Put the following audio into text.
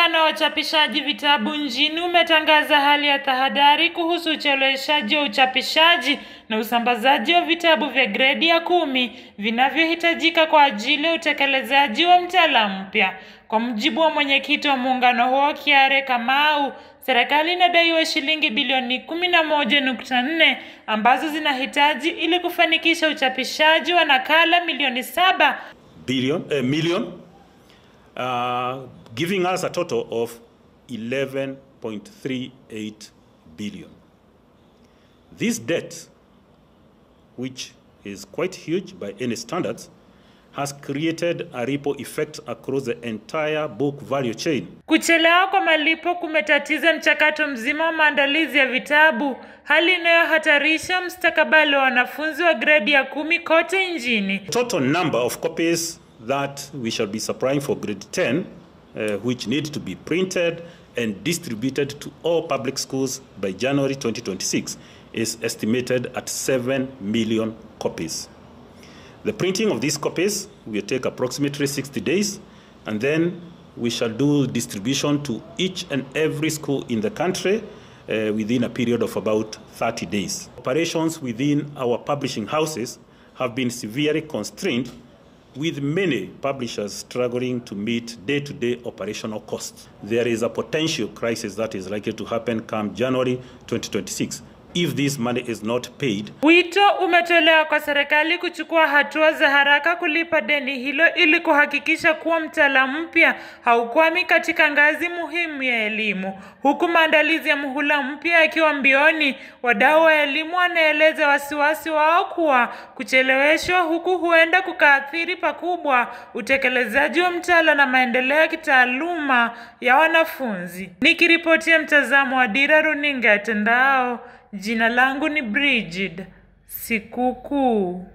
Muungano wa uchapishaji vitabu nchini umetangaza hali ya tahadhari kuhusu ucheleweshaji wa uchapishaji na usambazaji wa vitabu vya gredi ya 10 vinavyohitajika kwa ajili ya utekelezaji wa mtaala mpya. Kwa mujibu wa mwenyekiti wa muungano huo Kiare Kamau, serikali inadaiwa shilingi bilioni 11.4 ambazo zinahitaji ili kufanikisha uchapishaji wa nakala milioni 7 million, giving us a total of 11.38 billion. This debt, which is quite huge by any standards, has created a ripple effect across the entire book value chain. Kuchelewa kwa malipo kumetatiza mchakato mzima wa maandalizi ya vitabu, hali inayohatarisha mustakabali wa wanafunzi wa gredi ya 10 kote nchini. Total number of copies that we shall be supplying for grade 10, which need to be printed and distributed to all public schools by January 2026, is estimated at 7 million copies. The printing of these copies will take approximately 60 days, and then we shall do distribution to each and every school in the country within a period of about 30 days. Operations within our publishing houses have been severely constrained, with many publishers struggling to meet day-to-day operational costs. There is a potential crisis that is likely to happen come January 2026 if this money is not paid. Wito umetolewa kwa serikali kuchukua hatua za haraka kulipa deni hilo ili kuhakikisha kuwa mtaala mpya haukwami katika ngazi muhimu ya elimu. Huku maandalizi ya muhula mpya yakiwa mbioni, wadau wa elimu wanaeleza wasiwasi wao kuwa kucheleweshwa huku huenda kukaathiri pakubwa utekelezaji wa mtaala na maendeleo ya kitaaluma ya wanafunzi. Nikiripotia mtazamo wa Dira Runinga ya Tandao, jina langu ni Brigid Sikukuu.